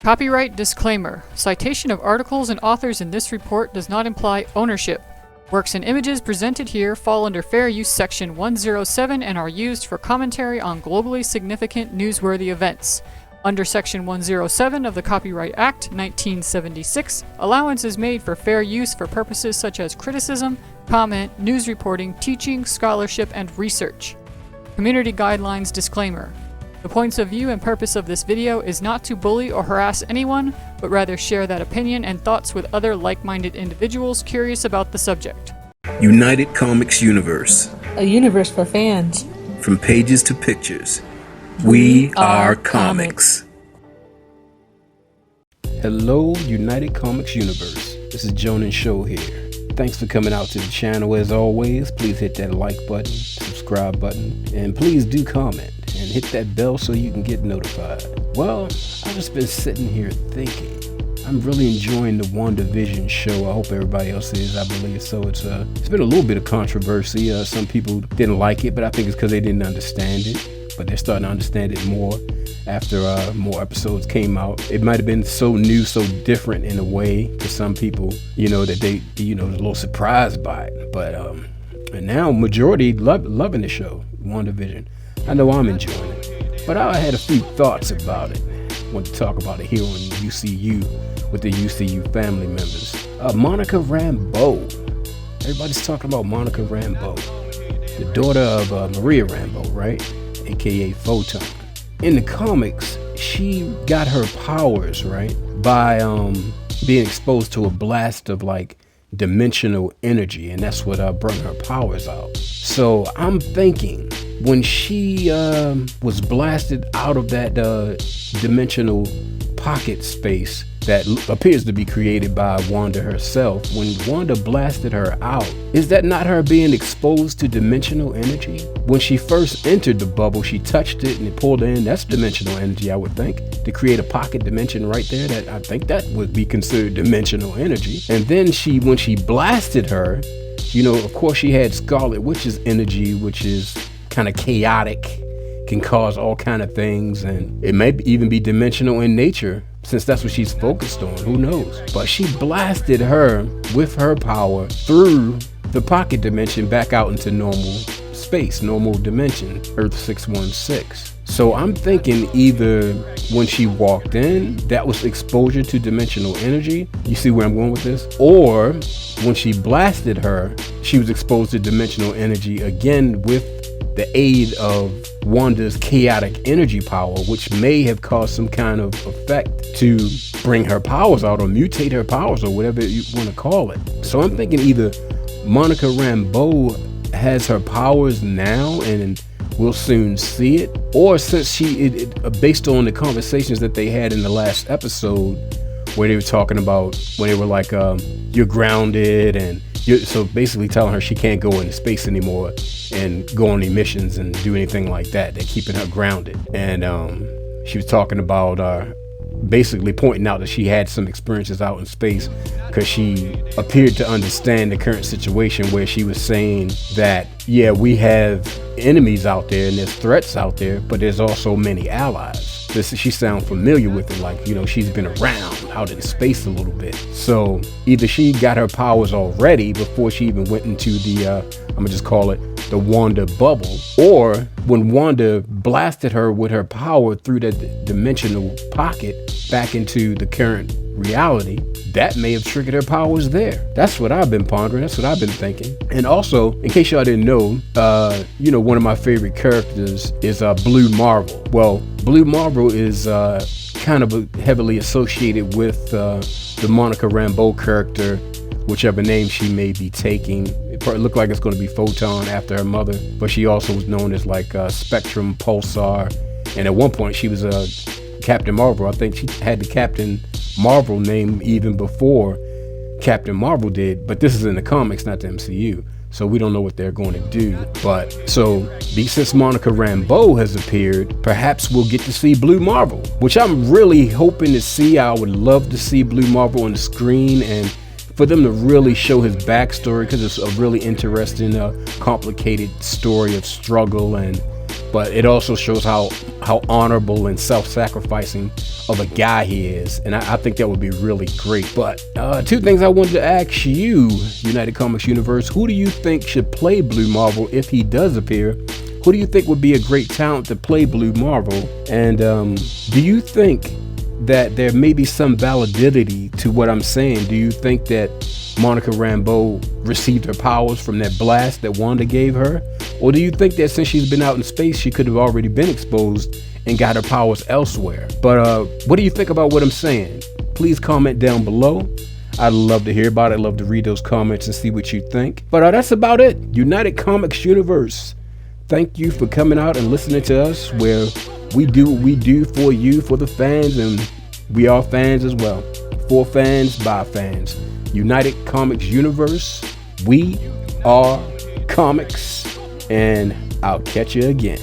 Copyright disclaimer. Citation of articles and authors in this report does not imply ownership. Works and images presented here fall under Fair Use Section 107 and are used for commentary on globally significant newsworthy events. Under Section 107 of the Copyright Act, 1976, allowance is made for fair use for purposes such as criticism, comment, news reporting, teaching, scholarship, and research. Community Guidelines Disclaimer. The points of view and purpose of this video is not to bully or harass anyone, but rather share that opinion and thoughts with other like-minded individuals curious about the subject. United Comics Universe. A universe for fans. From pages to pictures, we are comics. Hello, United Comics Universe. This is JoninSho here. Thanks for coming out to the channel as always. Please hit that like button, subscribe button, and please do comment and hit that bell so you can get notified. Well, I've just been sitting here thinking. I'm really enjoying the WandaVision show. I hope everybody else is. I believe so. It's been a little bit of controversy. Some people didn't like it, but I think it's because they didn't understand it. But they're starting to understand it more after more episodes came out. It might have been so new, so different in a way to some people, that they, was a little surprised by it. But and now majority loving the show, WandaVision. I know I'm enjoying it. But I had a few thoughts about it. I want to talk about it here on UCU with the UCU family members. Monica Rambeau. Everybody's talking about Monica Rambeau, the daughter of Maria Rambeau, right? AKA Photon. In the comics, she got her powers, right, by being exposed to a blast of dimensional energy, and that's what brought her powers out. So I'm thinking when she was blasted out of that dimensional pocket space that appears to be created by Wanda herself, when Wanda blasted her out, is that not her being exposed to dimensional energy? When she first entered the bubble, she touched it and it pulled her in. That's dimensional energy, I would think, to create a pocket dimension right there. That I think that would be considered dimensional energy. And then when she blasted her, of course she had Scarlet Witch's energy, which is kind of chaotic, can cause all kind of things, and it may even be dimensional in nature, since that's what she's focused on. Who knows? But she blasted her with her power through the pocket dimension back out into normal space, normal dimension, Earth 616. So I'm thinking either when she walked in, that was exposure to dimensional energy. You see where I'm going with this? Or when she blasted her, she was exposed to dimensional energy again with the aid of Wanda's chaotic energy power, which may have caused some kind of effect to bring her powers out or mutate her powers or whatever you want to call it. So I'm thinking either Monica Rambeau has her powers now and we'll soon see it, or since based on the conversations that they had in the last episode where they were talking about when they were like, you're grounded, and so basically telling her she can't go into space anymore and go on any missions and do anything like that. They're keeping her grounded. And she was talking about basically pointing out that she had some experiences out in space because she appeared to understand the current situation, where she was saying that, yeah, we have enemies out there and there's threats out there, but there's also many allies. She sounds familiar with it, she's been around out in space a little bit. So either she got her powers already before she even went into the, I'm gonna just call it the Wanda bubble, or when Wanda blasted her with her power through that dimensional pocket back into the current reality, that may have triggered her powers there. That's what I've been pondering. That's what I've been thinking. And also, in case y'all didn't know, one of my favorite characters is Blue Marvel. Well, Blue Marvel is kind of heavily associated with the Monica Rambeau character, whichever name she may be taking. It probably looked like it's going to be Photon after her mother, but she also was known as Spectrum, Pulsar, and at one point she was Captain Marvel. I think she had the Captain Marvel name even before Captain Marvel did, but this is in the comics, not the MCU, so we don't know what they're going to do. But so since Monica Rambeau has appeared, perhaps we'll get to see Blue Marvel, which I'm really hoping to see. I would love to see Blue Marvel on the screen, and for them to really show his backstory, because it's a really interesting, complicated story of struggle and but it also shows how honorable and self-sacrificing of a guy he is, and I think that would be really great. But two things I wanted to ask you, United Comics Universe: who do you think should play Blue Marvel if he does appear? Who do you think would be a great talent to play Blue Marvel? And do you think that there may be some validity to what I'm saying? Do you think that Monica Rambeau received her powers from that blast that Wanda gave her? Or do you think that since she's been out in space, she could have already been exposed and got her powers elsewhere? But what do you think about what I'm saying? Please comment down below. I'd love to hear about it. I'd love to read those comments and see what you think. But that's about it. United Comics Universe, thank you for coming out and listening to us, where we do what we do for you, for the fans, and we are fans as well. For fans, by fans. United Comics Universe, we are comics, and I'll catch you again.